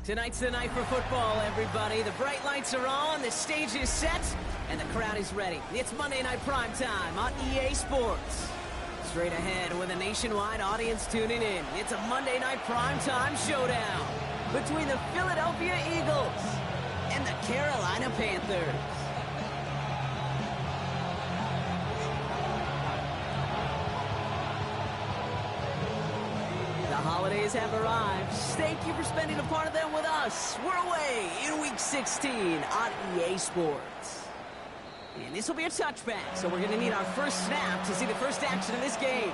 Tonight's the night for football, everybody. The bright lights are on, the stage is set, and the crowd is ready. It's Monday Night Primetime on EA Sports. Straight ahead with a nationwide audience tuning in, it's a Monday Night Primetime showdown between the Philadelphia Eagles and the Carolina Panthers. The holidays have arrived. Thank you for spending a part of them with us. We're away in Week 16 on EA Sports. And this will be a touchback, so we're going to need our first snap to see the first action of this game.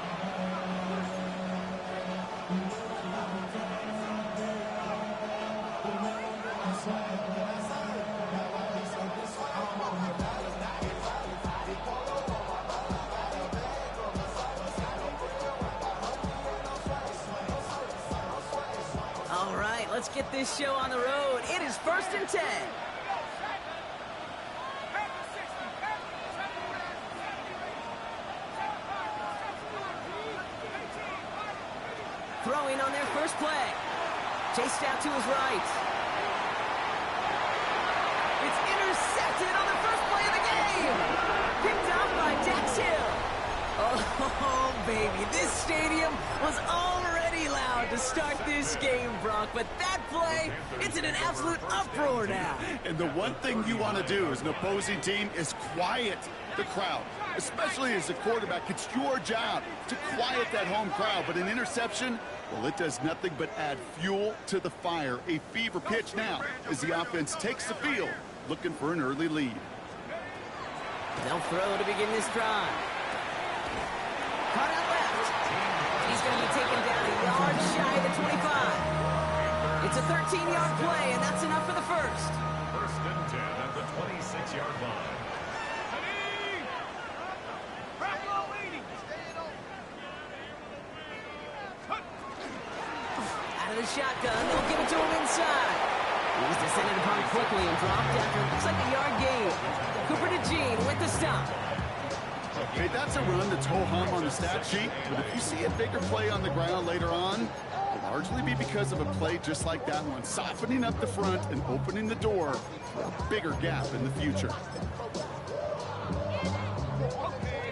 All right, let's get this show on the road. It is 1st and 10. Throwing on their first play. Chased out to his right. It's intercepted on the first play of the game. Picked off by Dax Hill. Oh, baby, this stadium was already loud to start this game, Brock, but that play, it's in an absolute uproar now. And the one thing you want to do as an opposing team is quiet the crowd, especially as a quarterback. It's your job to quiet that home crowd, but an interception, well, it does nothing but add fuel to the fire. A fever pitch now as the offense takes the field, looking for an early lead. They'll throw to begin this drive. Caught out left. He's going to be taken down a yard shy of the 25. It's a 13-yard play, and that's enough for the first. 1st and 10 at the 26-yard line. Out of the shotgun, they'll give it to him inside. He's descended upon quickly and dropped after looks like a yard gain. Cooper to with the stop. Okay, that's a run that's ho-hum on the stat sheet, but if you see a bigger play on the ground later on, it'll largely be because of a play just like that one, softening up the front and opening the door for a bigger gap in the future.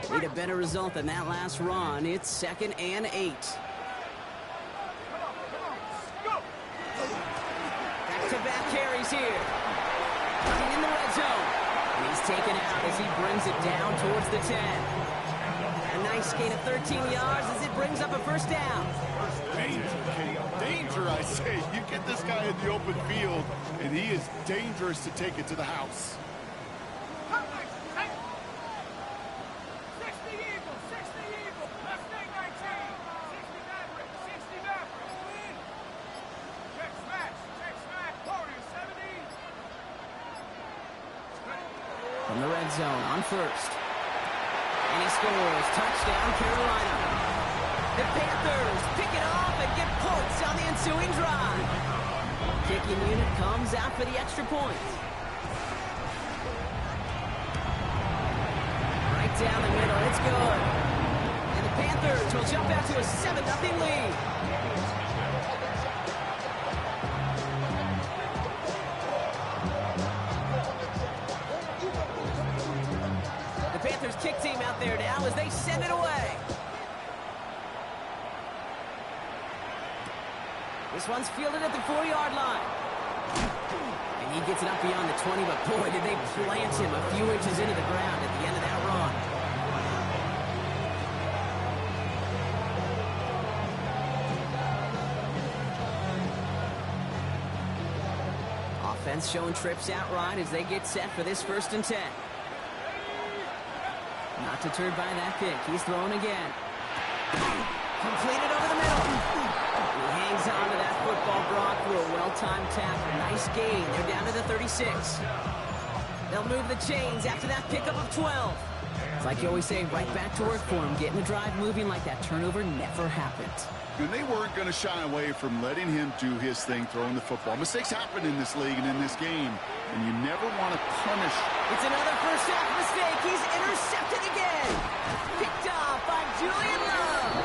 Need a better result than that last run. It's 2nd and 8. Back-to-back carries here. Running in the red zone. And he's taken out as he brings it down towards the 10. A nice gain of 13 yards as it brings up a first down. Danger, Kenny. Danger, I say. You get this guy in the open field, and he is dangerous to take it to the house. From the red zone on first. And he scores. Touchdown, Carolina. The Panthers pick it off and get points on the ensuing drive. Kicking unit comes out for the extra point. Right down the middle. It's good. And the Panthers will jump out to a 7-0 lead. Kick team out there now as they send it away. This one's fielded at the 4-yard line. And he gets it up beyond the 20, but boy, did they plant him a few inches into the ground at the end of that run. Offense showing trips out right as they get set for this 1st and 10. Not deterred by that pick. He's throwing again. Completed over the middle. He hangs on to that football, Brock, through a well-timed tackle. Nice gain. They're down to the 36. They'll move the chains after that pickup of 12. It's like you always say, right back to work for him. Getting the drive moving like that turnover never happened. And they weren't going to shy away from letting him do his thing, throwing the football. Mistakes happen in this league and in this game, and you never want to punish. It's another first half mistake. He's intercepted again. Picked off by Julian Love.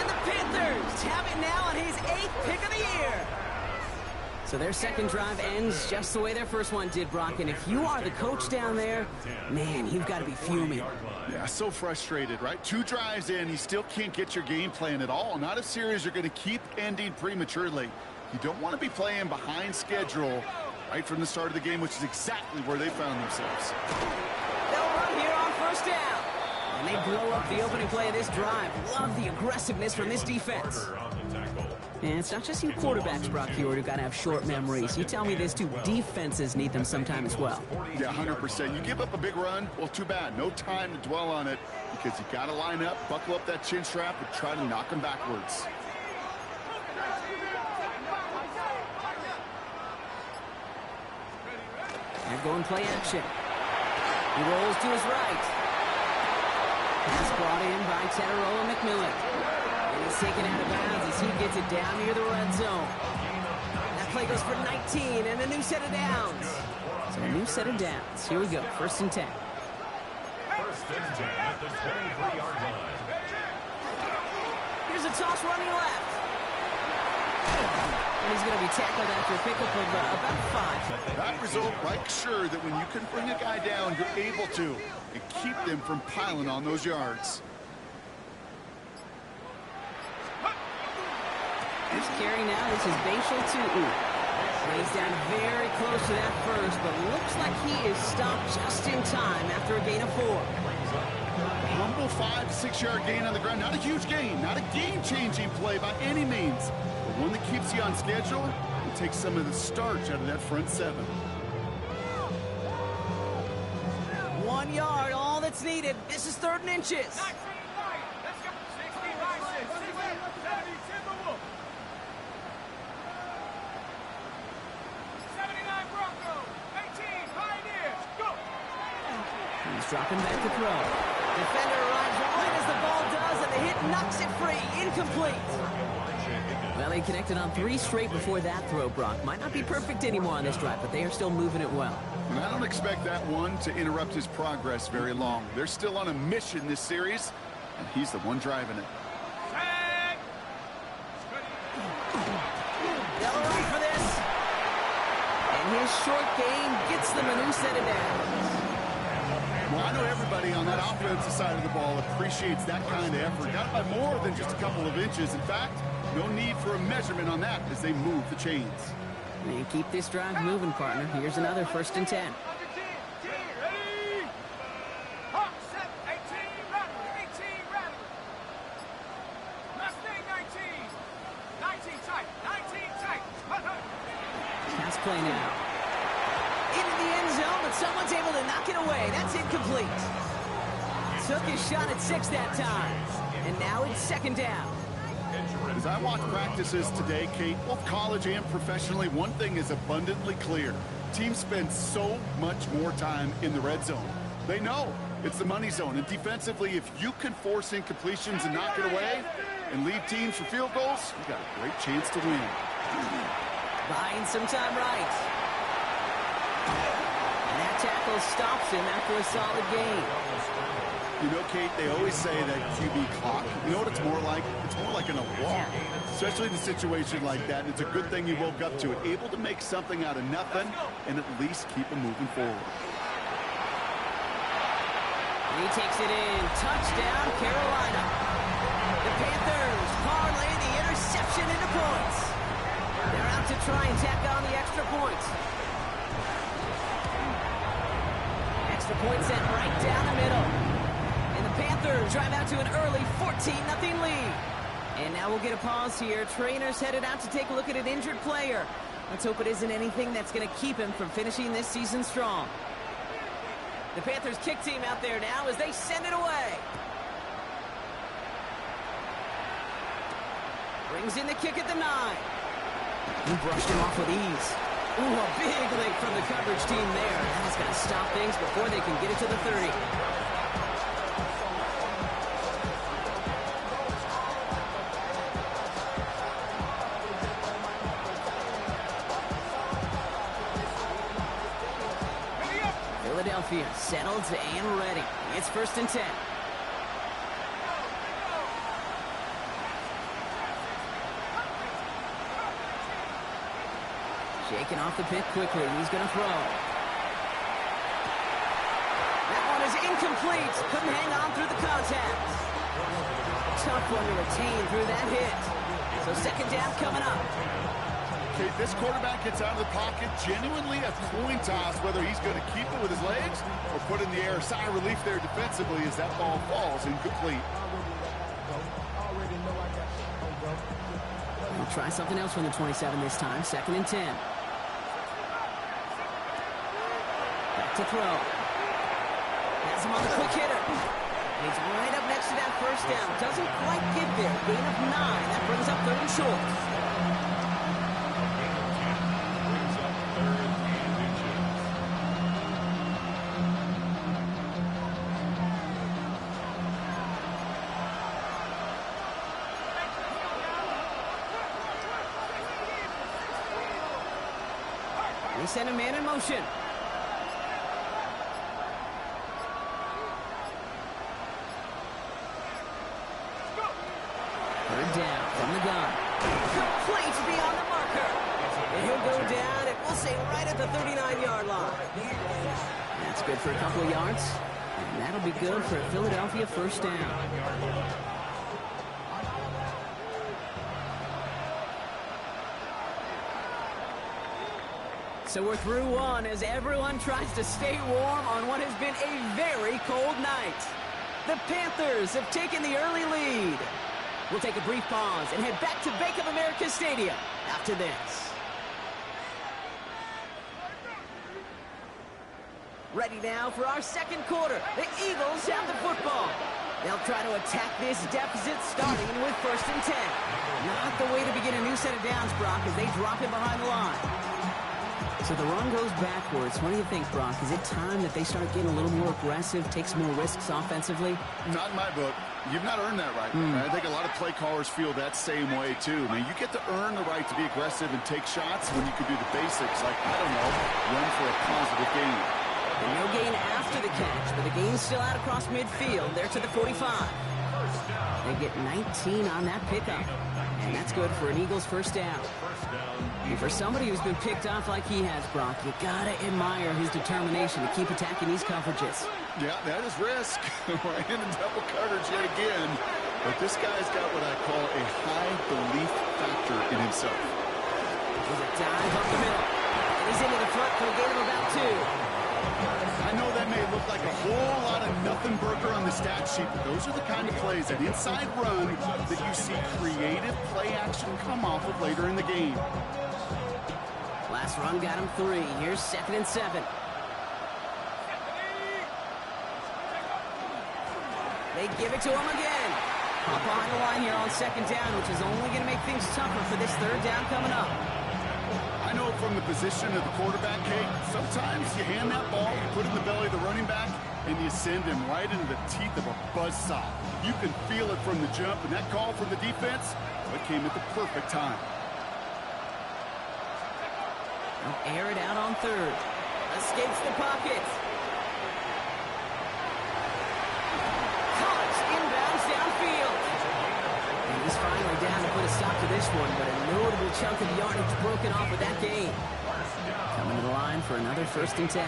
And the Panthers have it now on his 8th pick of the year. So their second drive ends just the way their first one did, Brock. And if you are the coach down there, man, you've got to be fuming. Yeah, so frustrated, right? 2 drives in, you still can't get your game plan at all. Not a series you're going to keep ending prematurely. You don't want to be playing behind schedule right from the start of the game, which is exactly where they found themselves. They'll run here on first down. And they blow up the opening play of this drive. Love the aggressiveness from this defense. And it's not just you quarterbacks, Brock Hewitt, who've got to have short memories. You tell me this too, defenses need them sometime as well. Yeah, 100%. You give up a big run, well, too bad. No time to dwell on it because you got to line up, buckle up that chin strap, and try to knock them backwards. They're going play action. He rolls to his right. Pass brought in by Teterola McMillan. And he's taken out of bounds as he gets it down near the red zone. That play goes for 19 and a new set of downs. So a new set of downs. Here we go. 1st and 10. First and 10 at the 23-yard line. Here's a toss running left. And he's going to be tackled after a pickup of about 5. That result makes sure that when you can bring a guy down, you're able to and keep them from piling on those yards. His carry now is his Bashal Tu'u. Lays down very close to that first, but looks like he is stopped just in time after a gain of 4. Humble 5 to 6 yard gain on the ground. Not a huge gain, not a game-changing play by any means, but one that keeps you on schedule and takes some of the starch out of that front 7. 1 yard, all that's needed. This is 3rd and inches. He's dropping back to throw. Defender arrives right as the ball does, and the hit knocks it free. Incomplete. Well, he connected on 3 straight before that throw, Brock. Might not be perfect anymore on this drive, but they are still moving it well. And I don't expect that one to interrupt his progress very long. They're still on a mission this series, and he's the one driving it. They'll run for this. And his short gain gets them a new set of downs. Well, I know everybody on that offensive side of the ball appreciates that kind of effort. Got by more than just a couple of inches. In fact, no need for a measurement on that as they move the chains. And keep this drive moving, partner. Here's another 1st and 10. Pass play now. Into the end zone, but someone's able to knock it away. That's incomplete. Took his shot at 6 that time. And now it's 2nd down. As I watch practices today, Kate, both college and professionally, one thing is abundantly clear. Teams spend so much more time in the red zone. They know it's the money zone. And defensively, if you can force incompletions and knock it away and lead teams for field goals, you got a great chance to win. Buying some time right. And that tackle stops him after a solid gain. You know, Kate, they always say that QB clock, you know what it's more like? It's more like an alarm, especially in a situation like that. It's a good thing you woke up to it, able to make something out of nothing and at least keep them moving forward. He takes it in. Touchdown, Carolina. The Panthers parlay the interception into points. They're out to try and tack on the extra point. Extra point sent right down the middle. And the Panthers drive out to an early 14-0 lead. And now we'll get a pause here. Trainers headed out to take a look at an injured player. Let's hope it isn't anything that's going to keep him from finishing this season strong. The Panthers kick team out there now as they send it away. Brings in the kick at the 9. He brushed him off with ease. Ooh, a big lick from the coverage team there. That's got to stop things before they can get it to the 30. Philadelphia settled and ready. It's 1st and 10. Shaking off the pick quickly. He's going to throw. That one is incomplete. Couldn't hang on through the contact. Tough one to retain through that hit. So second down coming up. Okay, this quarterback gets out of the pocket, genuinely a coin toss whether he's going to keep it with his legs or put in the air. Sigh of relief there defensively as that ball falls incomplete. We'll try something else from the 27 this time. Second and 10. Back to throw. Has him on the quick hitter. He's right up next to that first down. Doesn't quite get there. Gain of 9. That brings up third and short. They send a man in motion. Third down from the gun. Complete beyond the marker. And he'll go down, and we'll say right at the 39-yard line. That's good for a couple of yards. And that'll be good for a Philadelphia first down. So we're through one as everyone tries to stay warm on what has been a very cold night. The Panthers have taken the early lead. We'll take a brief pause and head back to Bank of America Stadium after this. Ready now for our second quarter. The Eagles have the football. They'll try to attack this deficit starting with first and 10. Not the way to begin a new set of downs, Brock, as they drop it behind the line. So the run goes backwards. What do you think, Brock? Is it time that they start getting a little more aggressive, take some more risks offensively? Not in my book. You've not earned that right. I think a lot of play callers feel that same way, too. I mean, you get to earn the right to be aggressive and take shots when you can do the basics, like, I don't know, run for a positive gain. And no gain after the catch, but the gain's still out across midfield. They're to the 45. They get 19 on that pickup. And that's good for an Eagles first down. And for somebody who's been picked off like he has, Brock, you gotta admire his determination to keep attacking these coverages. Yeah, that is risk. We're in double coverage yet again. But this guy's got what I call a high belief factor in himself. There's a dive up the middle. And he's into the front for a gain of about 2. I know that may look like a whole lot of nothing burger on the stat sheet, but those are the kind of plays, that inside run, that you see creative play action come off of later in the game. Last run got him 3. Here's second and 7. They give it to him again. Up behind the line here on second down, which is only going to make things tougher for this third down coming up. I know from the position of the quarterback, Kate, sometimes you hand that ball, you put it in the belly of the running back, and you send him right into the teeth of a buzzsaw. You can feel it from the jump, and that call from the defense, well, it came at the perfect time. They'll air it out on third. Escapes the pocket. Caught inbounds downfield. And he's finally down to put a stop to this one, but a notable chunk of yardage broken off with that gain. Coming to the line for another first and 10.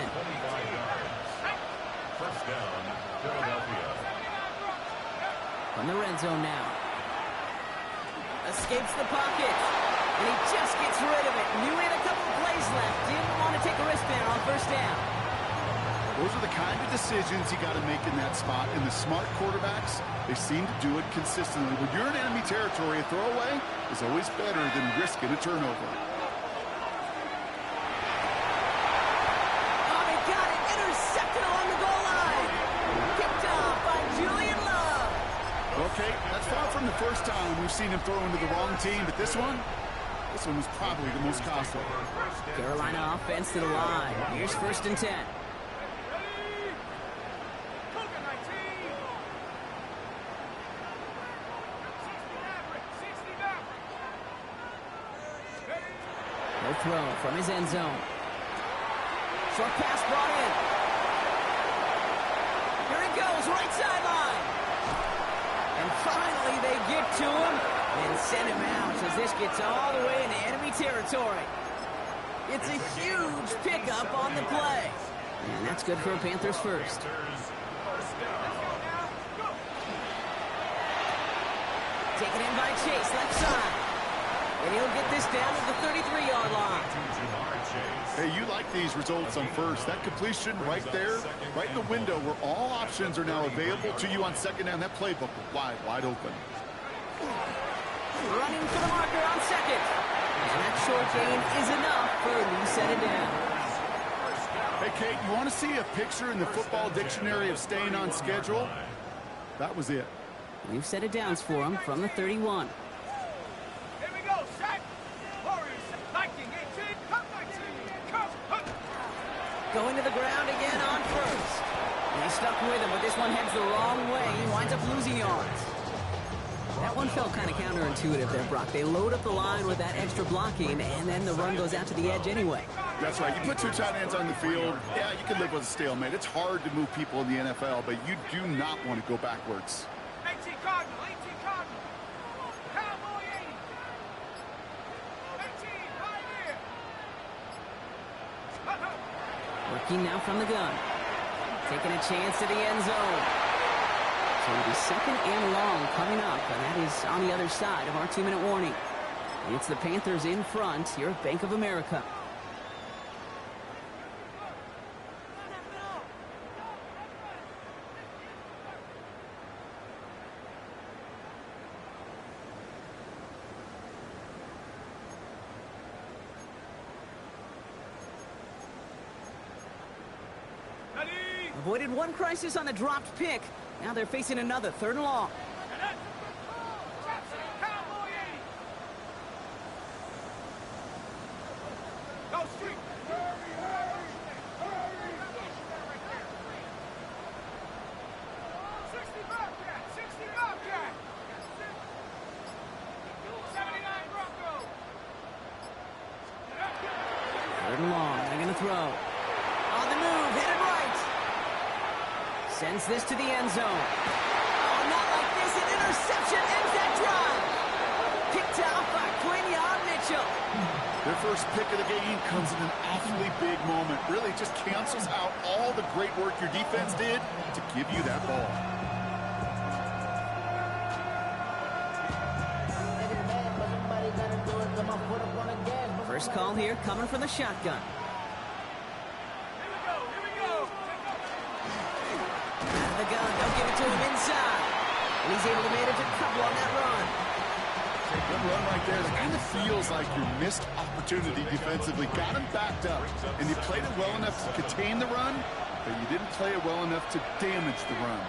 First down, Philadelphia. From the red zone now. Escapes the pocket. And he just gets rid of it. Knew he had a couple of plays left. Didn't want to take a risk there on first down. Those are the kind of decisions you got to make in that spot. And the smart quarterbacks, they seem to do it consistently. When you're in enemy territory, a throwaway is always better than risking a turnover. Oh, they got it. Intercepted along the goal line. Picked off by Julian Love. Okay, that's far from the first time we've seen him throw into the wrong team, but this one was probably the most costly. Carolina offense to the line. Here's first and 10. He'll throw from his end zone. Short pass brought in. Here he goes, right sideline. And finally they get to him and send him out as this gets all the way into enemy territory. It's a huge pickup on the play. And that's good for a Panthers first. Taken in by Chase, left side. And he'll get this down to the 33-yard line. Hey, you like these results on first. That completion right there, right in the window where all options are now available to you on second down. That playbook wide open. Running for the marker on second. And that short gain is enough for a new set it down. Hey, Kate, you want to see a picture in the football dictionary of staying on schedule? That was it. New set of downs for him from the 31. Here we go, set. Warriors, 19, 18, come 19, come. Going to the ground again on first. And he stuck with him, but this one heads the wrong way. He winds up losing yards. That one felt kind of counterintuitive there, Brock. They load up the line with that extra blocking, and then the run goes out to the edge anyway. That's right. You put two tight ends on the field, yeah, you can live with a stalemate. It's hard to move people in the NFL, but you do not want to go backwards. 18 Cardinal, 18 Cardinal. Cowboy 80. 18, right here. Working now from the gun. Taking a chance to the end zone. So it'll be second and long coming up, and that is on the other side of our 2-minute warning. It's the Panthers in front here at Bank of America. Avoided one crisis on the dropped pick. Now they're facing another, 3rd and long. Cowboy 80. Go street. 60 Bobcat, 60 Bobcat. 79 Bronco. 3rd and long. They're going to throw. On the move, headed right. Sends this to the end zone. Oh, not like this. An interception ends that drive. Picked out by Quinion Mitchell. Their first pick of the game comes in an awfully big moment. Really just cancels out all the great work your defense did to give you that ball. First call here coming from the shotgun. The gun, they'll give it to him inside. And he's able to manage a couple on that run. Good run right there. It kind of feels like your missed opportunity defensively. Got him backed up. And you played it well enough to contain the run, but you didn't play it well enough to damage the run.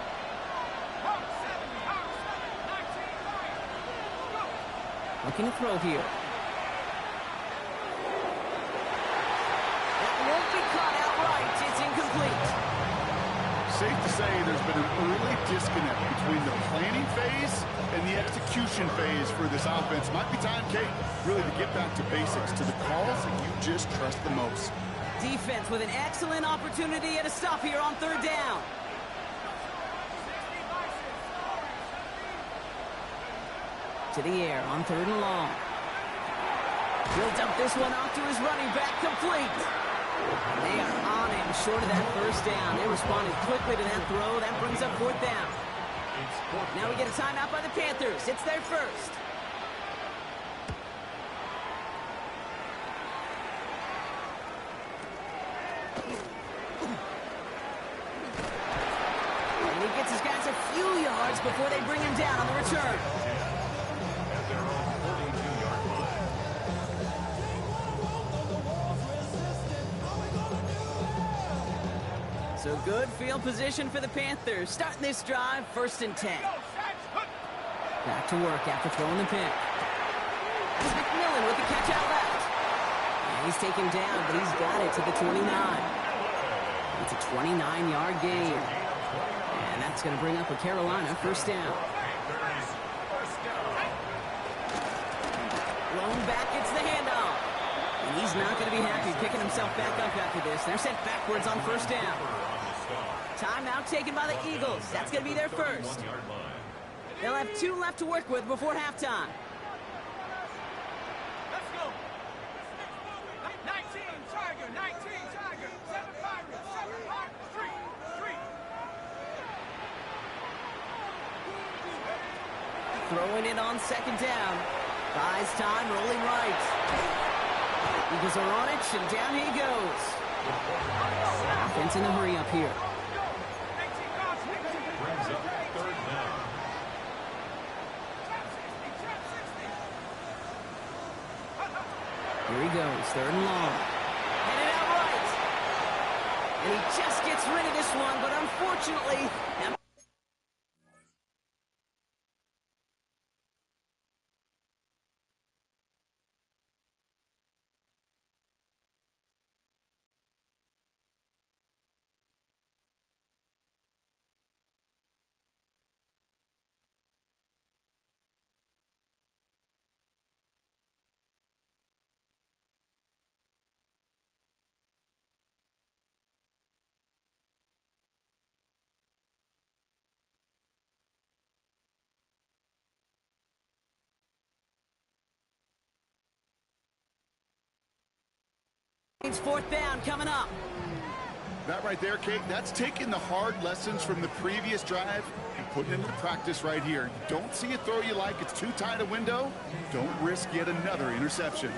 Looking to throw here. It won't be caught outright. It's incomplete. Safe to say there's been an early disconnect between the planning phase and the execution phase for this offense. Might be time, Kate, really to get back to basics, to the calls that you just trust the most. Defense with an excellent opportunity at a stop here on 3rd down. To the air on 3rd and long. He'll dump this one off to his running back, complete. They are on him short of that 1st down. They responded quickly to that throw. That brings up 4th down. Now we get a timeout by the Panthers. It's their first. And he gets his guys a few yards before they bring him down on the return. So good field position for the Panthers. Starting this drive, 1st and 10. Back to work after throwing the pick. It's McMillan with the catch out left. And he's taken down, but he's got it to the 29. It's a 29-yard gain. And that's going to bring up a Carolina 1st down. Lone back gets the handoff. And he's not going to be happy picking himself back up after this. They're sent backwards on 1st down. Timeout taken by the Eagles. That's going to be their first. They'll have 2 left to work with before halftime. Let's go. 19. throwing it on second down. Buys time, rolling right. Eagles are on it, and down he goes. Offense in a hurry up here. Brings up third down. Here he goes, third and long. Headed out right. And he just gets rid of this one, but unfortunately... It's fourth down coming up. That right there, Kate, that's taking the hard lessons from the previous drive and putting it into practice right here. Don't see a throw you like, it's too tight a window. Don't risk yet another interception.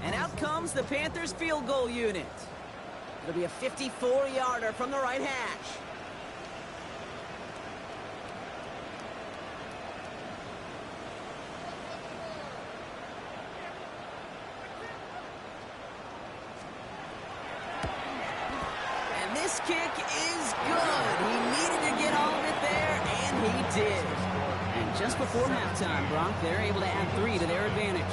And out comes the Panthers field goal unit. It'll be a 54-yarder from the right hash. This kick is good. He needed to get all of it there, and he did. And just before halftime, Brock, they're able to add 3 to their advantage.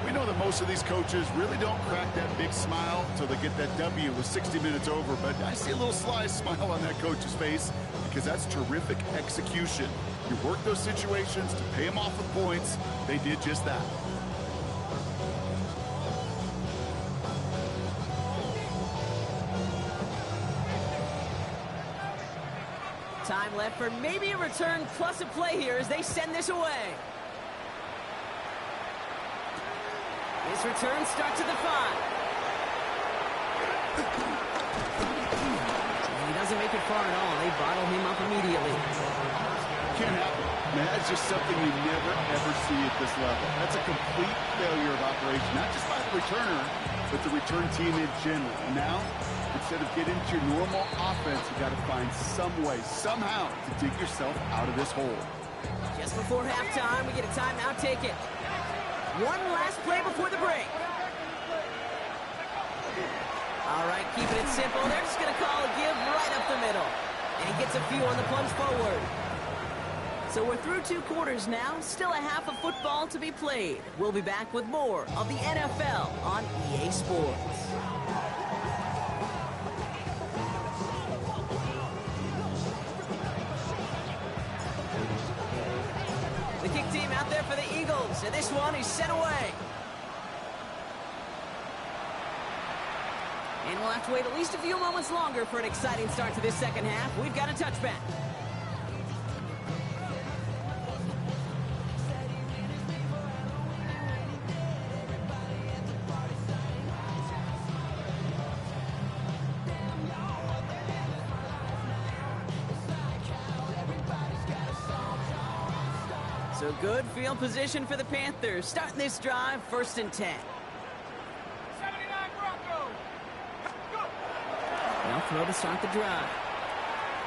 We know that most of these coaches really don't crack that big smile until they get that W with 60 minutes over, but I see a little sly smile on that coach's face because that's terrific execution. You work those situations to pay them off with points. They did just that. Time left for maybe a return plus a play here as they send this away. His return starts at the 5. And he doesn't make it far at all. They bottle him up immediately. Can't happen. Man, that's just something you never, ever see at this level. That's a complete failure of operation, not just by the returner, but the return team in general. And now, instead of getting into your normal offense, you got to find some way, somehow, to dig yourself out of this hole. Just before halftime, we get a timeout taken. One last play before the break. All right, keeping it simple. They're just going to call a give right up the middle. And he gets a few on the plunge forward. So we're through 2 quarters now. Still a half of football to be played. We'll be back with more of the NFL on EA Sports. The kick team out there for the Eagles, and this one is sent away. And we'll have to wait at least a few moments longer for an exciting start to this second half. We've got a touchback. So good field position for the Panthers. Starting this drive, 1st and 10. 79 Broncos. Go. Now throw to start the drive.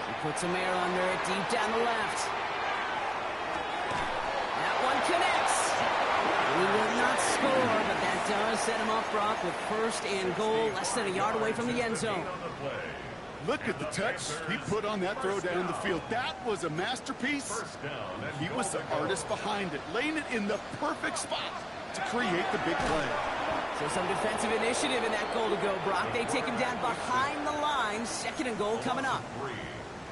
He puts some air under it, deep down the left. That one connects. He will not score, but that does set him up, Brock, with 1st and goal, less than a yard away from the end zone. Look at the touch he put on that throw down the field. That was a masterpiece. He was the artist behind it, laying it in the perfect spot to create the big play. So some defensive initiative in that goal to go, Brock. They take him down behind the line. 2nd and goal coming up.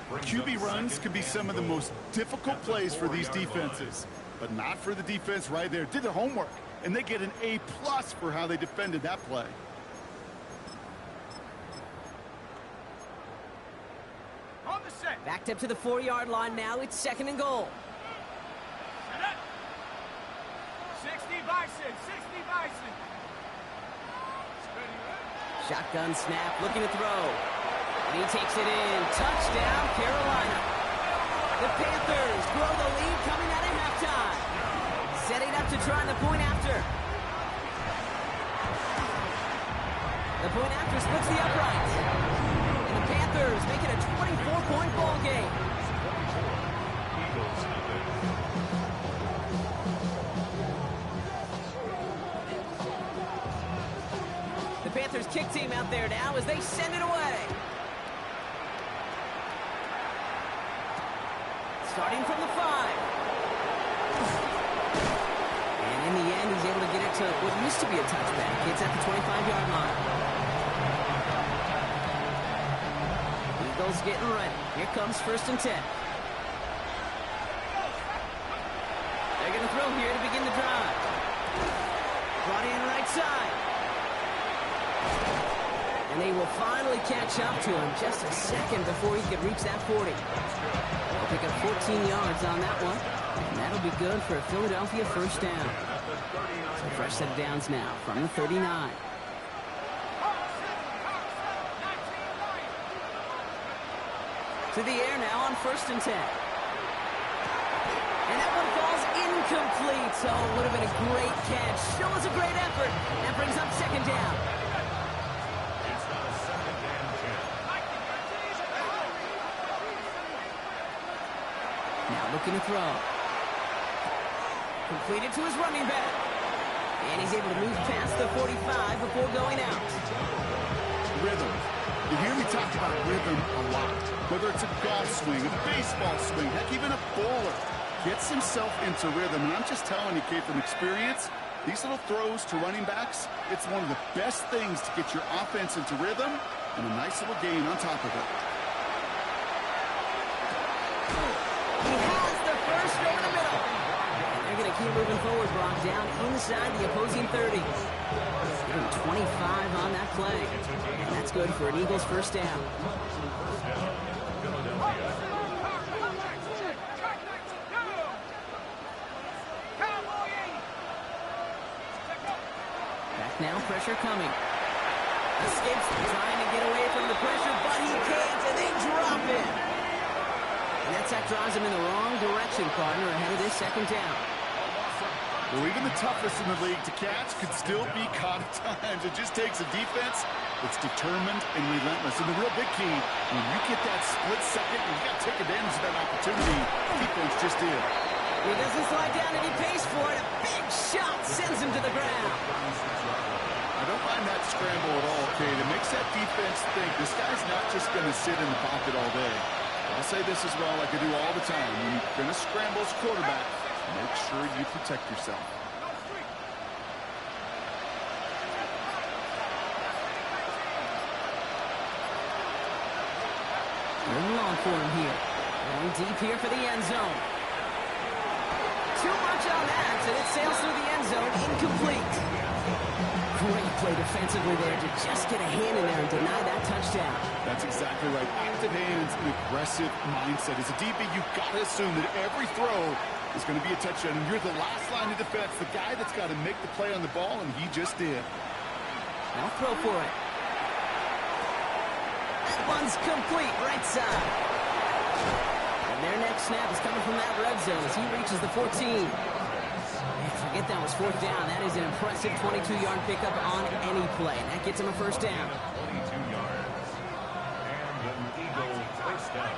QB runs can be some of the most difficult plays for these defenses, but not for the defense right there. Did their homework, and they get an A+ for how they defended that play. On the set. Backed up to the 4-yard line now. It's 2nd and goal. Set up. 60 Bison. 60 Bison. Steady, right? Shotgun snap, looking to throw. And he takes it in. Touchdown, Carolina. The Panthers grow the lead coming out of halftime. Setting up to try the point after. The point after splits the upright. And the Panthers make it a 24-point ball game. The Panthers kick team out there now as they send it away. Starting from the 5. And in the end, he's able to get it to what used to be a touchback. It's at the 25-yard line. Eagles getting ready. Here comes 1st and 10. They're going to throw here to begin the drive. Brought in right side. And they will finally catch up to him just a second before he could reach that 40. They'll pick up 14 yards on that one. And that'll be good for a Philadelphia 1st down. So fresh set of downs now from the 39. To the air now on 1st and 10. And that one falls incomplete. So it would have been a great catch. Still was a great effort. That brings up 2nd down. It's not a 2nd and 10. Now looking to throw. Completed to his running back. And he's able to move past the 45 before going out. Rhythm. You hear me talk about rhythm a lot. Whether it's a golf swing, a baseball swing, heck, even a bowler gets himself into rhythm. And I'm just telling you, Kate, from experience, these little throws to running backs, it's one of the best things to get your offense into rhythm and a nice little gain on top of it. He has the first over the middle. And they're going to keep moving forward, Brock, down inside the opposing 30. Give him 25 on that play. And that's good for an Eagles 1st down. Back now, pressure coming. Escapes trying to get away from the pressure, but he can't, and they drop it. And that sack drives him in the wrong direction, partner, ahead of this 2nd down. Well, even the toughest in the league to catch could still be caught at times. It just takes a defense that's determined and relentless. And the real big key, when you get that split second, you've got to take advantage of that opportunity. Defense just did. He doesn't slide down and he pays for it. A big shot sends him to the ground. I don't mind that scramble at all, Kate. It makes that defense think this guy's not just going to sit in the pocket all day. I'll say this as well, like I do all the time. When you're going to scramble as quarterback, make sure you protect yourself. Third long for him here. Going deep here for the end zone. Too much on that, and it sails through the end zone, incomplete. Great play defensively there to just get a hand in there and deny that touchdown. That's exactly right. Active hands and aggressive mindset. As a DB, you've got to assume that every throw is going to be a touchdown, and you're the last line of defense, the guy that's got to make the play on the ball, and he just did. Now throw for it. That one's complete, right side. And their next snap is coming from that red zone as he reaches the 14. And forget that was 4th down. That is an impressive 22-yard pickup on any play. And that gets him a 1st down. 22 yards. And an Eagle 1st down.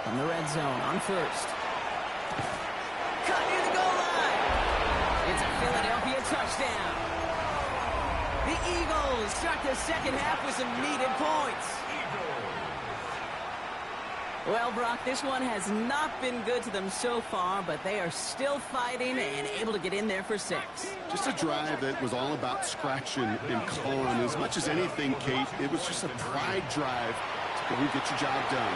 From the red zone on 1st. Cut near the goal line. It's a Philadelphia touchdown. The Eagles start the 2nd half with some needed points. Well, Brock, this one has not been good to them so far, but they are still fighting and able to get in there for 6. Just a drive that was all about scratching and clawing. As much as anything, Kate, it was just a pride drive to go and get your job done.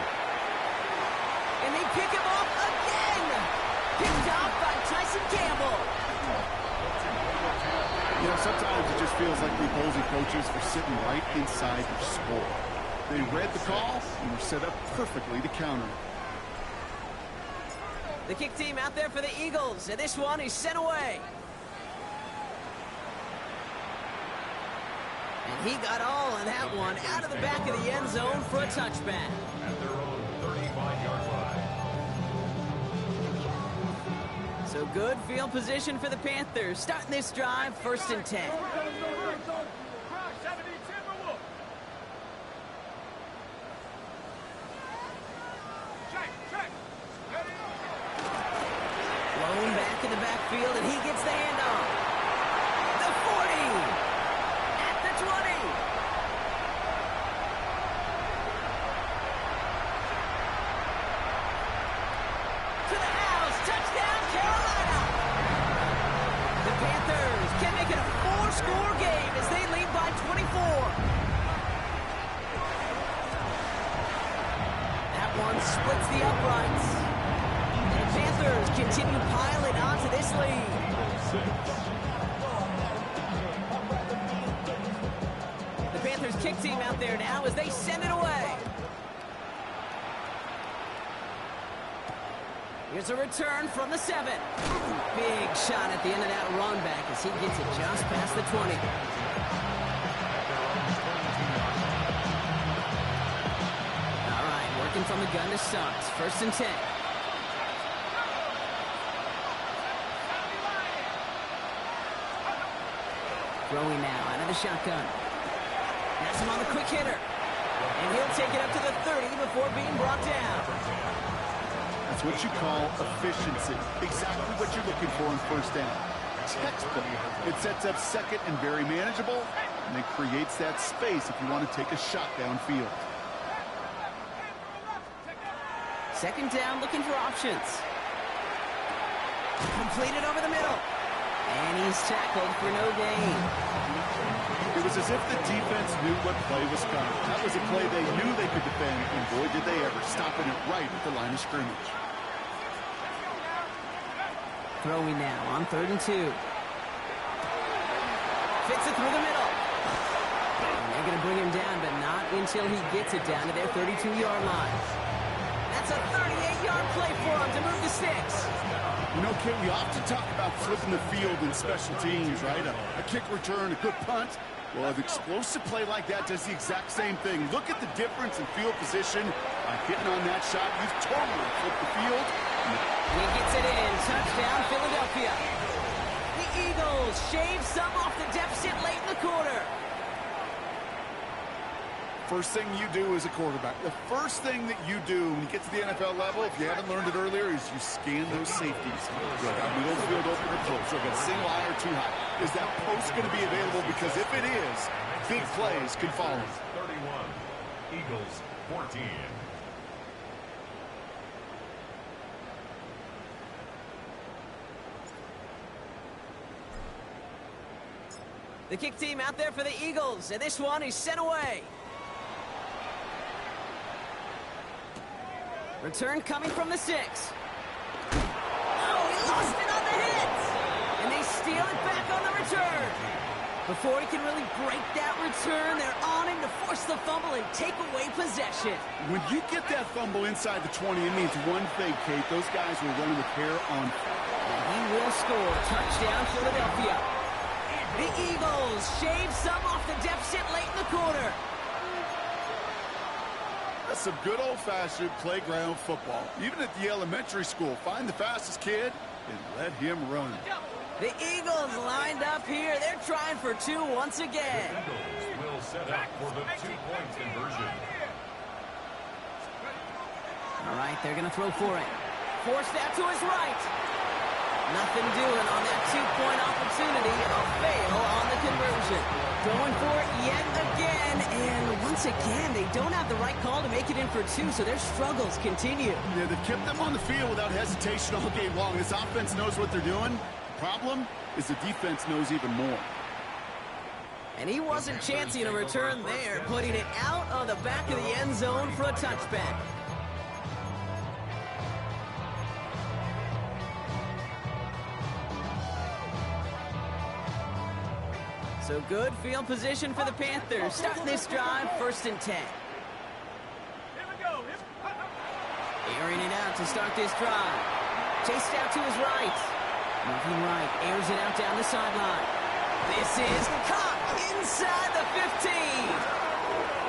And they pick him off again. Picked off by Tyson Campbell. You know, sometimes it just feels like the opposing coaches are sitting right inside their score. They read the call and were set up perfectly to counter. The kick team out there for the Eagles, and this one is sent away. And he got all of that one out of the back of the end zone for a touchback. At their own 35-yard line. So good field position for the Panthers. Starting this drive, 1st and 10. Blown back in the backfield, and he gets the handoff. The 40. At the 20. To the house. Touchdown, Carolina. The Panthers can make it a 4-score game as they lead by 24. That one splits the uprights. And the Panthers continue piling onto this lead. The Panthers kick team out there now as they send it away. Here's a return from the 7. Big shot at the end of that run back as he gets it just past the 20. All right, working from the gun to start. 1st and 10. Throwing now out of the shotgun. Has him on the quick hitter. And he'll take it up to the 30 before being brought down. That's what you call efficiency. Exactly what you're looking for in 1st down. Textbook. It sets up 2nd and very manageable, and it creates that space if you want to take a shot downfield. 2nd down, looking for options. Completed over the middle. And he's tackled for no gain. It was as if the defense knew what play was coming. That was a play they knew they could defend, and boy, did they ever, stopping it right at the line of scrimmage. Throwing now on 3rd and 2. Fits it through the middle. And they're going to bring him down, but not until he gets it down to their 32-yard line. That's a 38-yard play for him to move the sticks. You know, Kate, we often talk about flipping the field in special teams, right? A kick return, a good punt. Well, an explosive play like that does the exact same thing. Look at the difference in field position. By hitting on that shot, you've totally flipped the field. And he gets it in. Touchdown, Philadelphia. The Eagles shave some off the deficit late in the quarter. First thing you do as a quarterback, the first thing that you do when you get to the NFL level, if you haven't learned it earlier, is you scan those safeties. Do I got middle field open or close? Do I got single high or too high? Is that post going to be available? Because if it is, big plays can follow. 31. Eagles 14. The kick team out there for the Eagles, and this one is sent away. Return coming from the 6. Oh, he lost it on the hit! And they steal it back on the return. Before he can really break that return, they're on him to force the fumble and take away possession. When you get that fumble inside the 20, it means one thing, Kate. Those guys will run with hair on. And he will score. Touchdown, Philadelphia. The Eagles shave some off the deficit late in the quarter. That's some good old-fashioned playground football. Even at the elementary school, find the fastest kid and let him run. The Eagles lined up here. They're trying for 2 once again. The Eagles will set up for the 2-point conversion. All right, they're going to throw for it. Forced out to his right. Nothing doing on that 2-point opportunity. A fail on the conversion. Going for it yet again. And once again, they don't have the right call to make it in for 2, so their struggles continue. Yeah, they've kept them on the field without hesitation all game long. This offense knows what they're doing. The problem is the defense knows even more. And he wasn't chancing a return there, putting it out of the back of the end zone for a touchback. So good field position for the Panthers. Starting this drive, 1st and 10. Here we go. Airing it out to start this drive. Chased out to his right. Moving right, airs it out down the sideline. This is caught. inside the 15.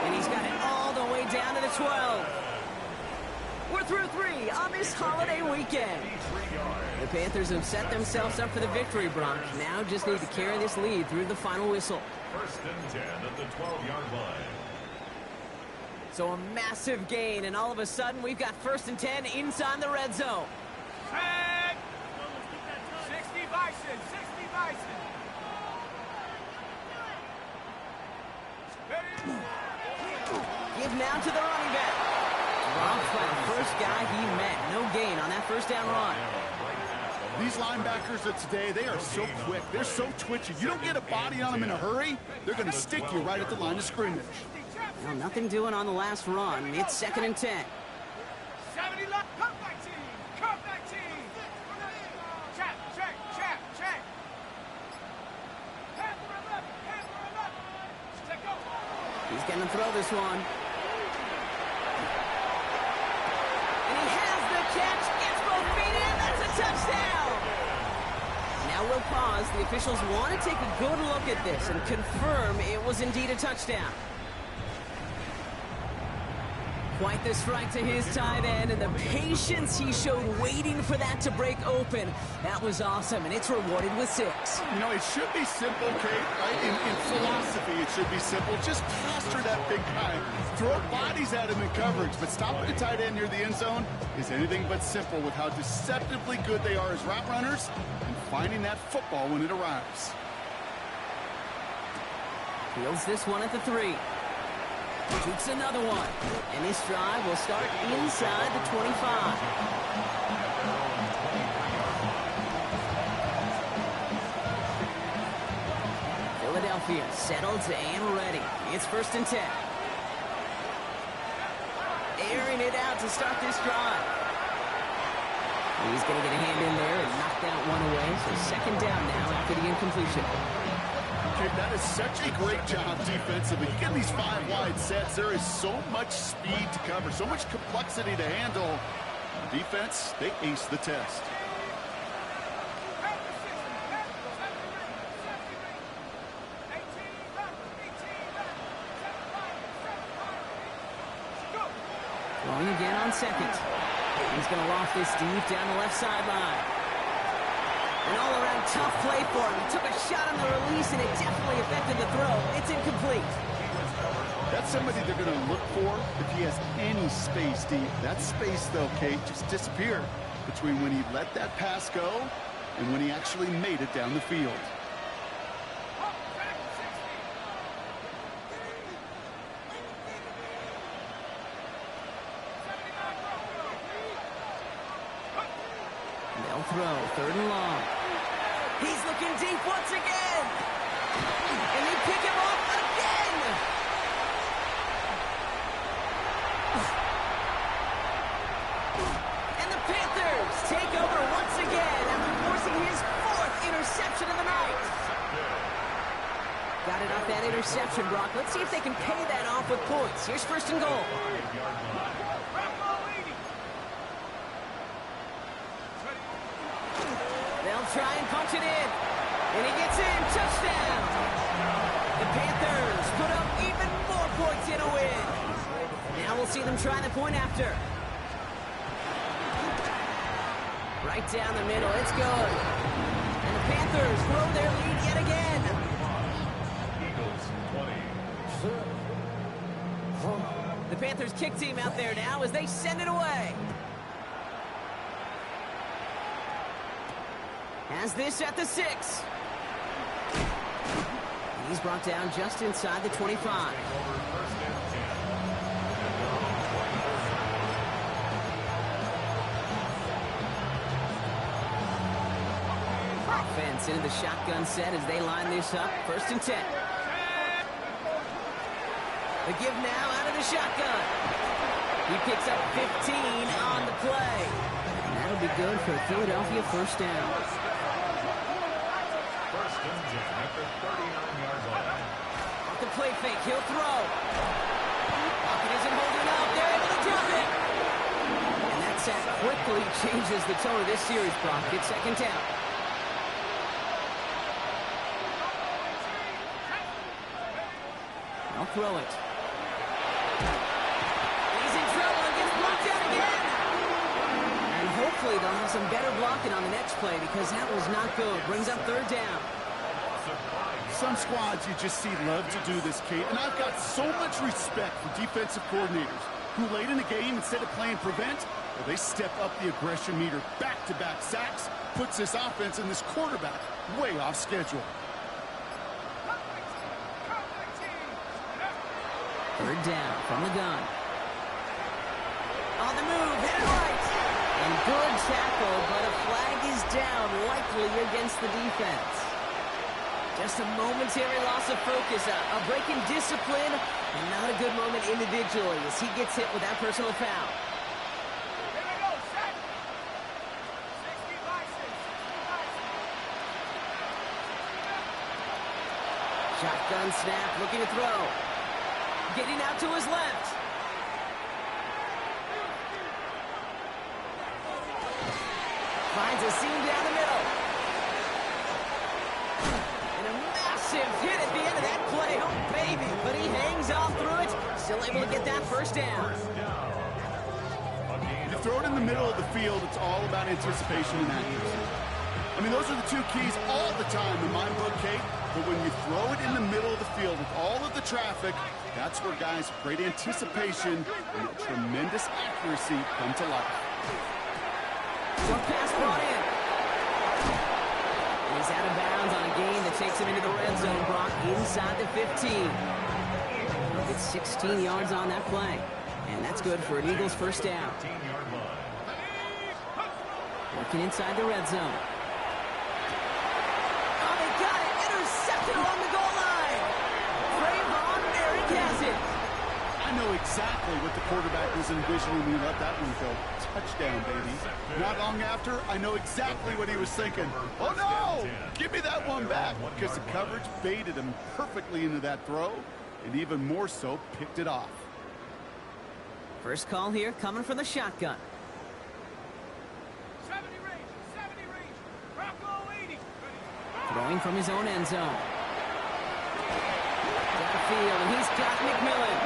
And he's got it all the way down to the 12. We're through 3 on this holiday weekend. The Panthers have set themselves up for the victory, Brock. Now just need to carry this lead through the final whistle. 1st and 10 at the 12-yard line. So a massive gain, and all of a sudden we've got 1st and 10 inside the red zone. Set. 60 Bison. 60 Bison. Give now to the running back. Dropped by the first guy he met. No gain on that 1st down run. These linebackers of today, they are so quick. They're so twitchy. You don't get a body on them in a hurry, they're going to stick you right at the line of scrimmage. Well, nothing doing on the last run. It's 2nd and 10. 70 left. Come back team. Come back team. Check, check, check, check. Panther 11. Panther 11. Check go. He's going to throw this one. And he has the catch. Gets both feet in. That's a touchdown. Now we'll pause. The officials want to take a good look at this and confirm it was indeed a touchdown. Quite the strike to his tight end, and the patience he showed waiting for that to break open. That was awesome, and it's rewarded with 6. You know, it should be simple, Kate, right? In philosophy, it should be simple. Just pasture that big guy. Throw bodies at him in coverage, but stopping a tight end near the end zone is anything but simple with how deceptively good they are as route runners and finding that football when it arrives. Fields this one at the 3. Shoots another one. And this drive will start inside the 25. Philadelphia settled and ready. It's 1st and 10. Airing it out to start this drive. He's going to get a hand in there and knock that one away. So 2nd down now after the incompletion. That is such a great job defensively. You get these 5 wide sets, there is so much speed to cover, so much complexity to handle. Defense, they ace the test. Throwing again on 2nd. He's going to loft this deep down the left sideline. An all-around tough play for him. He took a shot on the release, and it definitely affected the throw. It's incomplete. That's somebody they're going to look for if he has any space deep. That space, though, Kate, just disappeared between when he let that pass go and when he actually made it down the field. They'll throw 3rd and long. He's looking deep once again. And they pick him up again. And the Panthers take over once again after forcing his 4th interception of the night. Got it off that interception, Brock. Let's see if they can pay that off with points. Here's 1st and goal. They'll try and punch it in. And he gets in. Touchdown. The Panthers put up even more points in a win. Now we'll see them try the point after. Right down the middle. It's good. And the Panthers grow their lead yet again. Eagles 20. The Panthers kick team out there now as they send it away. Has this at the 6. He's brought down just inside the 25. Offense into the shotgun set as they line this up. 1st and 10. The give now out of the shotgun. He picks up 15 on the play. And that'll be good for a Philadelphia 1st down. 1st and 10 at the 39-yard line. Off the play fake, he'll throw. Pocket isn't holding up. They're able to drop it. And that sack quickly changes the tone of this series, Brock. It's 2nd down. throw it. He's in trouble and gets blocked out again. And hopefully they'll have some better blocking on the next play because that was not good. Brings up third down. Some squads you just see love to do this, Kate, and I've got so much respect for defensive coordinators who late in the game, instead of playing prevent, well, they step up the aggression meter. Back-to-back sacks puts this offense and this quarterback way off schedule. Third down from the gun. On the move, hit it right. And good tackle, but a flag is down, likely against the defense. Just a momentary loss of focus, a break in discipline, and not a good moment individually as he gets hit with that personal foul. Here we go, set. 60 license. Shotgun snap, looking to throw. Getting out to his left. Finds a seam down the middle. And a massive hit at the end of that play. Oh, baby. But he hangs on through it. Still able to get that first down. You throw it in the middle of the field, it's all about anticipation and accuracy. I mean, those are the two keys all the time in my book, Kate. But when you throw it in the middle of the field with all of the traffic, that's where guys with great anticipation and tremendous accuracy come to life. Short pass brought in. And he's out of bounds on a gain that takes him into the red zone, Brock, inside the 15. It's 16 yards on that play. And that's good for an Eagles first down. Working inside the red zone. Oh, they got it! Intercepted along the goal line! Trayvon Merrick has it! I know exactly what the quarterback was envisioning when he let that one go. Touchdown, baby. Not long after, I know exactly what he was thinking. Oh, no! Give me that one back! Because the coverage baited him perfectly into that throw, and even more so, picked it off. First call here coming from the shotgun. 70 range. Bronco 80. Throwing from his own end zone. Downfield, and he's got McMillan.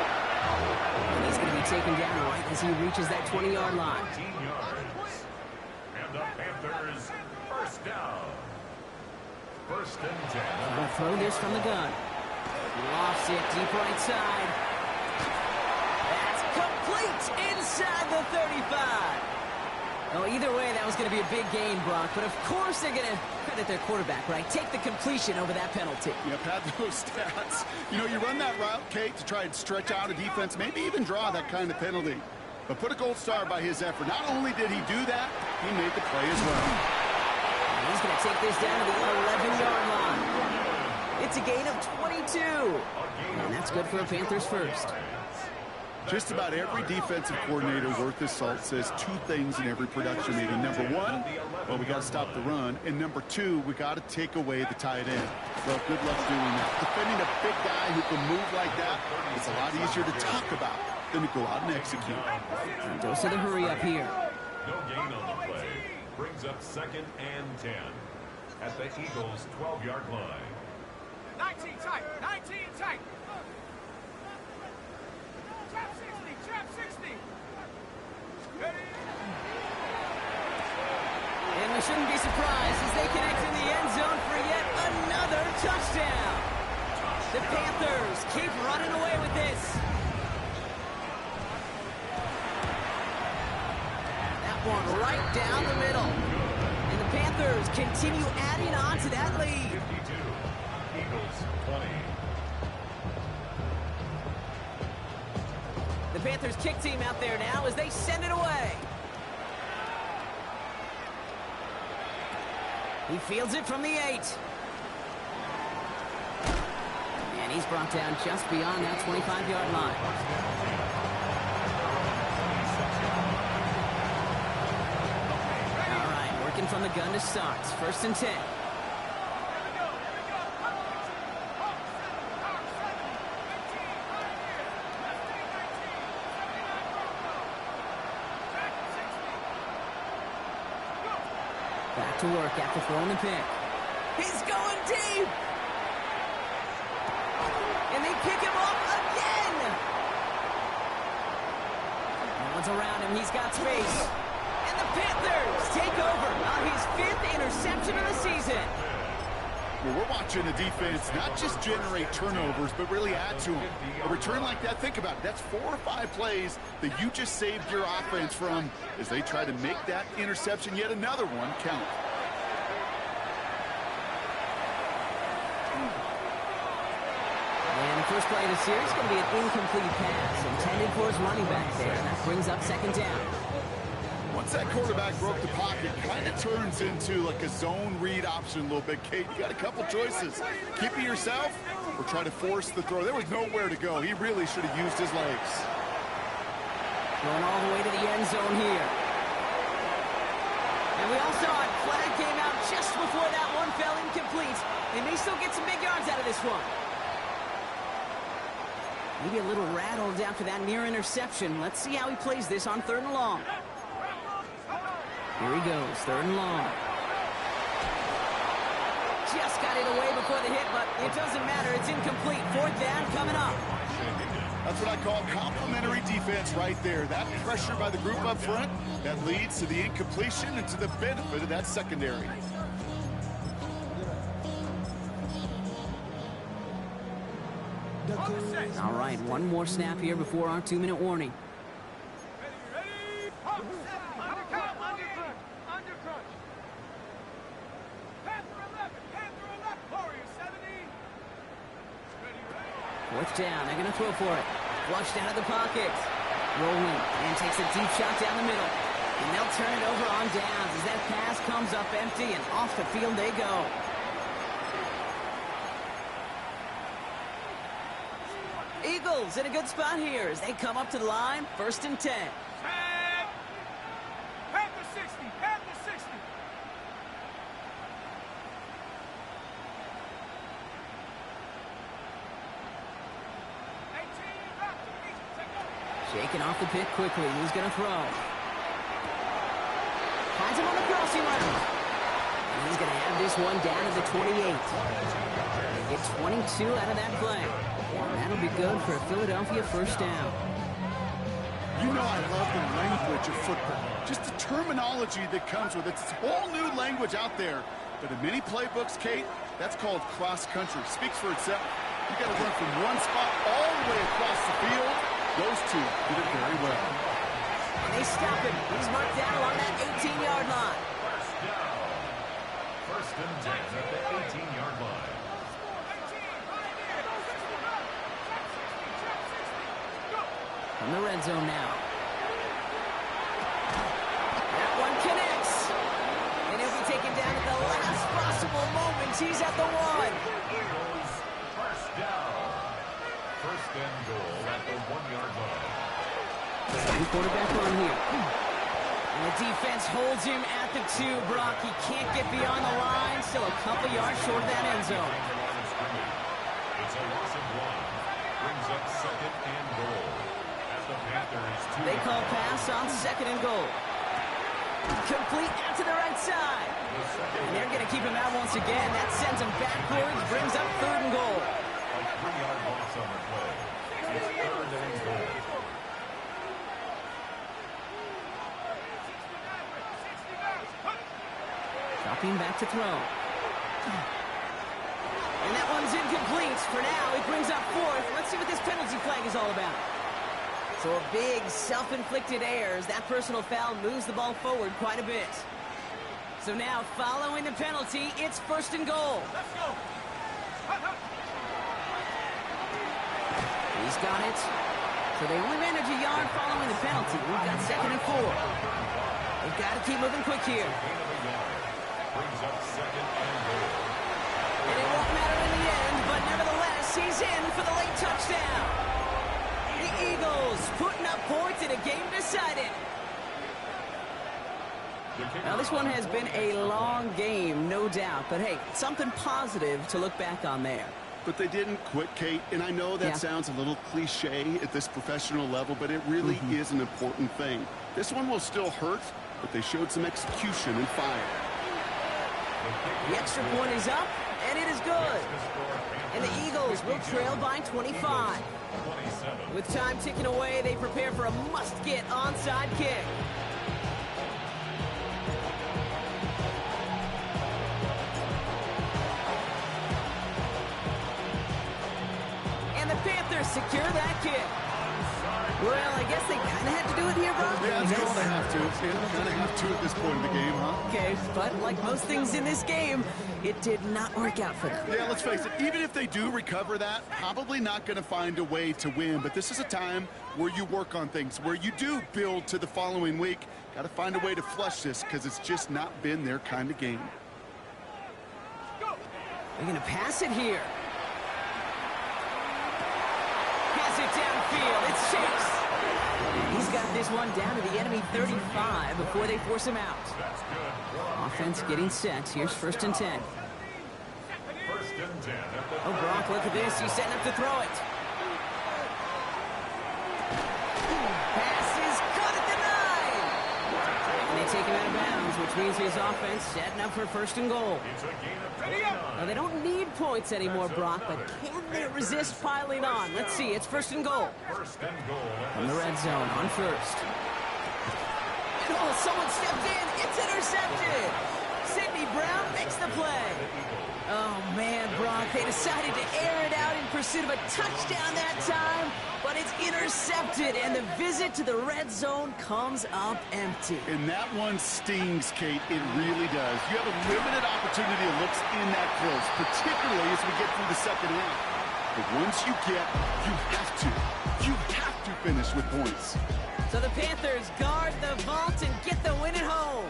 And he's going to be taken down right as he reaches that 20-yard line. 19 yards. And the Panthers first down. First and 10. Going to throw this from the gun. Lofts it deep right side. That's complete inside the 35. Oh, either way, that was going to be a big gain, Brock. But of course they're going to credit their quarterback, right? Take the completion over that penalty. Yep, had those stats. You know, you run that route, Kate, to try and stretch out a defense, maybe even draw that kind of penalty. But put a gold star by his effort. Not only did he do that, he made the play as well. And he's going to take this down to the 11-yard line. It's a gain of 22. And that's good for a Panthers first. Just about every defensive coordinator worth his salt says two things in every production meeting. Number one, well, we got to stop the run. And number two, we got to take away the tight end. Well, good luck doing that. Defending a big guy who can move like that is a lot easier to talk about than to go out and execute. And dose of the hurry up here. No gain on the play. Brings up second and 10 at the Eagles' 12-yard line. 19 tight. Trap 60. And we shouldn't be surprised as they connect in the end zone for yet another touchdown. The Panthers keep running away with this. That one right down the middle. And the Panthers continue adding on to that lead. 52. Eagles 20. The Panthers kick team out there now as they send it away. He fields it from the 8. And he's brought down just beyond that 25-yard line. All right, working from the gun to start. First and 10. Back to work after throwing the pick. He's going deep! And they pick him off again! one's around him. He's got space. And the Panthers take over on his 5th interception of the season. Well, we're watching a defense not just generate turnovers, but really add to them. A return like that, think about it. That's 4 or 5 plays that you just saved your offense from as they try to make that interception, yet another one, count. And the first play of the series is going to be an incomplete pass intended for his running back there. And that brings up 2nd down. Once that quarterback broke the pocket, kind of turns into like a zone read option a little bit. Kate, you got a couple choices. Keep it yourself or try to force the throw. There was nowhere to go. He really should have used his legs. Going all the way to the end zone here. And we all saw it. Flag came out just before that one fell incomplete. They may still get some big yards out of this one. Maybe a little rattled after that near interception. Let's see how he plays this on 3rd and long. Here he goes, 3rd and long. Just got it away before the hit, but it doesn't matter. It's incomplete. 4th down coming up. That's what I call complimentary defense right there. That pressure by the group up front, that leads to the incompletion and to the benefit of that secondary. All right, one more snap here before our 2-minute warning. Ready? Under crunch. Panther 11. Warrior 70. Ready. 4th down, they're going to throw for it. Flushed out of the pocket. Rolling, and takes a deep shot down the middle. And they'll turn it over on downs as that pass comes up empty, and off the field they go. Eagles in a good spot here as they come up to the line. 1st and 10. Panther 60. Panther 60. Shaking off the pick quickly. Who's going to throw? Finds him on the crossing route. And he's going to have this one down to the 28. They get 22 out of that play. And that'll be good for a Philadelphia 1st down. You know I love the language of football. Just the terminology that comes with it. It's a whole new language out there. But in many playbooks, Kate, that's called cross-country. Speaks for itself. You got to run from one spot all the way across the field. Those two did it very well. And they stop him. He's marked down along that 18-yard line. 1st and 10 at the 18-yard line. From the red zone now. That one connects. And he'll be taken down at the last possible moment. He's at the 1. Eagles, 1st down. 1st and goal at the 1-yard line. Second quarterback run here. And the defense holds him at the 2, Brock. He can't get beyond the line. Still a couple yards short of that end zone. It's a loss of 1. Brings up 2nd and goal. As the Panthers They call pass on 2nd and goal. Complete out to the right side. And they're going to keep him out once again. That sends him backwards. Brings up 3rd and goal. A 3-yard loss on the play. It's 3rd and goal. Dropping back to throw. And that one's incomplete. For now, it brings up 4th. Let's see what this penalty flag is all about. So a big self-inflicted error as that personal foul moves the ball forward quite a bit. So now, following the penalty, it's 1st and goal. Let's go. He's got it. So they only manage a yard following the penalty. We've got 2nd and 4. They've got to keep moving quick here. Brings up 2nd and goal. And it won't matter in the end, but nevertheless, he's in for the late touchdown. The Eagles putting up points in a game decided. Now, this one has been a long game, no doubt. But, hey, something positive to look back on there. But they didn't quit, Kate, and I know that sounds a little cliche at this professional level, but it really is an important thing. This one will still hurt, but they showed some execution and fire. The extra point is up, and it is good. And the Eagles will trail by 25. With time ticking away, they prepare for a must-get onside kick. And the Panthers secure that kick. Well, I guess they kind of had to do it here, Brock. Yeah, it's going to have to. It's going to have to at this point in the game, huh? Okay, but like most things in this game, it did not work out for them. Yeah, let's face it, even if they do recover that, probably not going to find a way to win. But this is a time where you work on things, where you do build to the following week. Got to find a way to flush this because it's just not been their kind of game. They're going to pass it here. Pass it downfield. It's Chase. He's got this one down to the enemy 35 before they force him out. Offense getting set. Here's 1st and 10. Oh, Brock, look at this. He's setting up to throw it. Pass is caught at the 9. And they take him out of bounds, which means his offense setting up for 1st and goal. Now, they don't need points anymore, Brock, but can they resist piling on? Let's see. It's 1st and goal. From the red zone on 1st. Oh, someone stepped in. It's intercepted. Sidney Brown makes the play. Oh, man, Brock, they decided to air it out in pursuit of a touchdown that time, but it's intercepted, and the visit to the red zone comes up empty. And that one stings, Kate. It really does. You have a limited opportunity to look in that close, particularly as we get through the second half. But once you have to finish with points. So the Panthers guard the vault and get the win at home.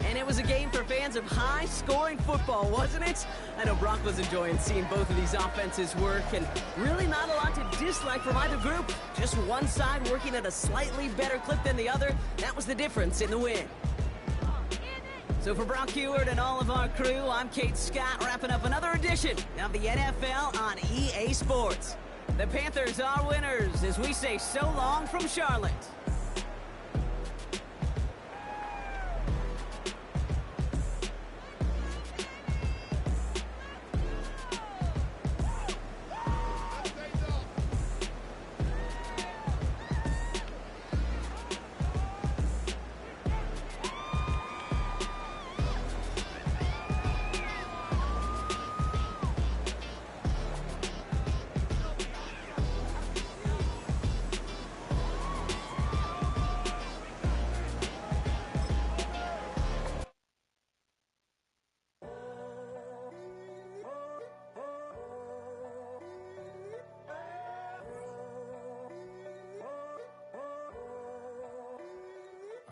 And it was a game for fans of high-scoring football, wasn't it? I know Brock was enjoying seeing both of these offenses work, and really not a lot to dislike from either group. Just one side working at a slightly better clip than the other. That was the difference in the win. So for Brock Heward and all of our crew, I'm Kate Scott, wrapping up another edition of the NFL on EA Sports. The Panthers are winners as we say so long from Charlotte.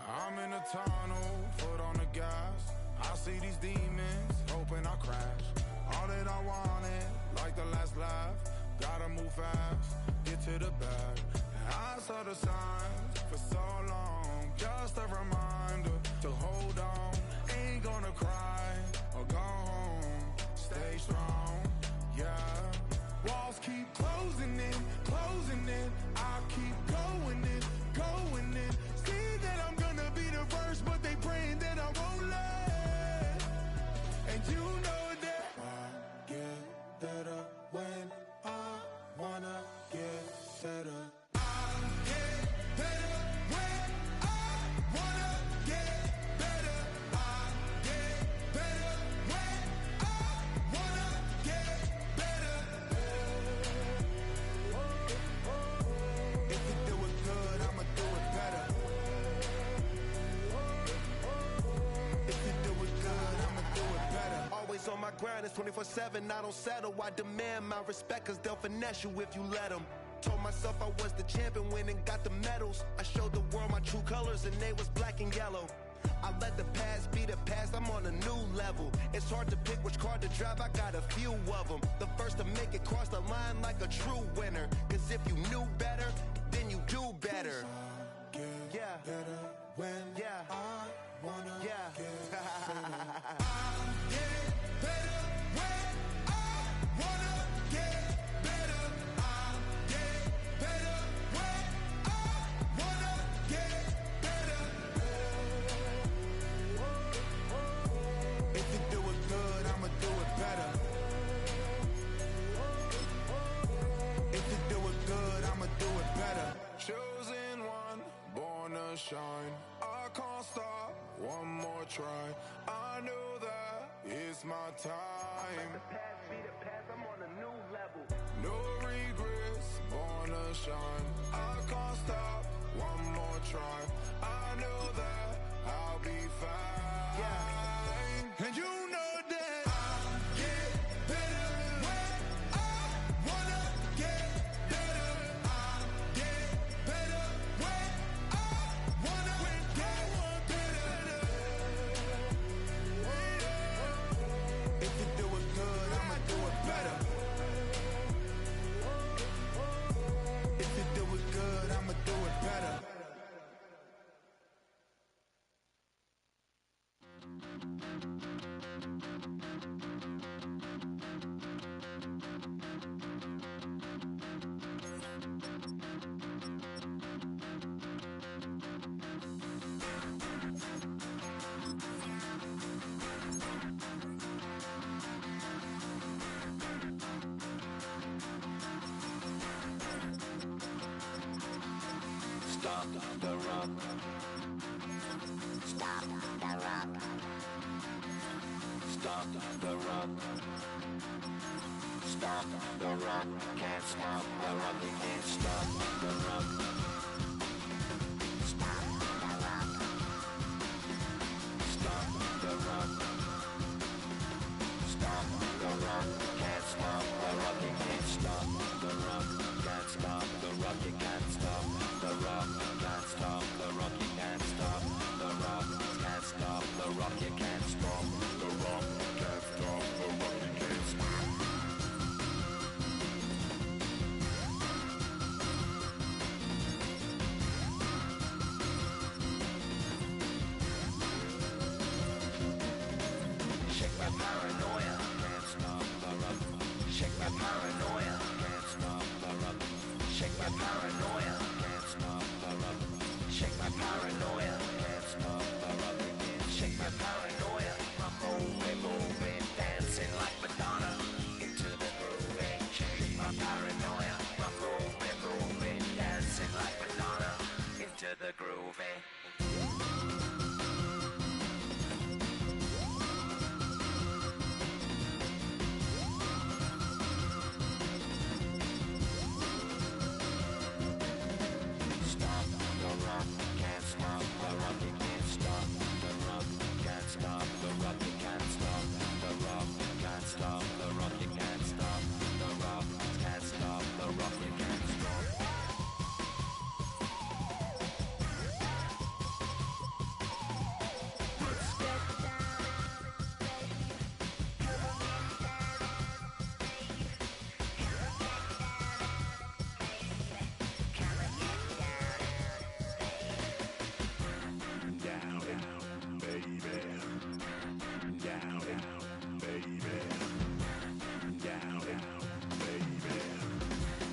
I'm in a tunnel, foot on the gas. I see these demons, hoping I crash. All that I wanted, like the last laugh. Gotta move fast, get to the bag. I saw the signs for so long, just a reminder to hold on. Ain't gonna cry or go home, stay strong, yeah. Walls keep closing in, I keep going in, going in. See that I'm gonna be the first, but they praying that I won't let. And you know that I get better when I wanna get better. I get better when I wanna get better. I get better when I wanna get better. If you do it good, I'ma do it better. If you do it good, I'ma do it better. Always on my grind, it's 24/7, I don't settle. I demand my respect, cause they'll finesse you if you let them. Told myself I was the champion, went and got the medals. I showed the world my true colors and they was black and yellow. I let the past be the past, I'm on a new level. It's hard to pick which card to drive, I got a few of them. The first to make it cross the line like a true winner. Cause if you knew better, then you do better. Yeah. Better when I wanna Yeah. get better. I get better when I wanna get better. I get better when I wanna get better. If you do it good, I'ma do it better. shine. I can't stop, one more try. I know that it's my time. I'm on a new level. No regrets, born to shine. I can't stop, one more try. I know that I'll be fine. Yeah. And you know that I get better when I wanna get better. I get better when I wanna get better. If you do it good, I'ma do it better. If you do it good, I'ma do it better. Stop the rock. Stop the rock. Stop the rock. Stop the rock. Can't stop the rock. You can't stop the rock. Stop the rock. Stop the rock. Stop the rock. Can't stop the rock. You can't stop the rock. Can't stop the rock. You can't stop the rock. Can't stop the rock. You can't stop the rock. Can't stop the rock. You can't stop the rock. Can't stop the rock. You can't stop. Shake my paranoia. Can't stop the rock. Shake my paranoia. Can't stop the rock. Shake my paranoia. Can't stop the rock. Shake my paranoia.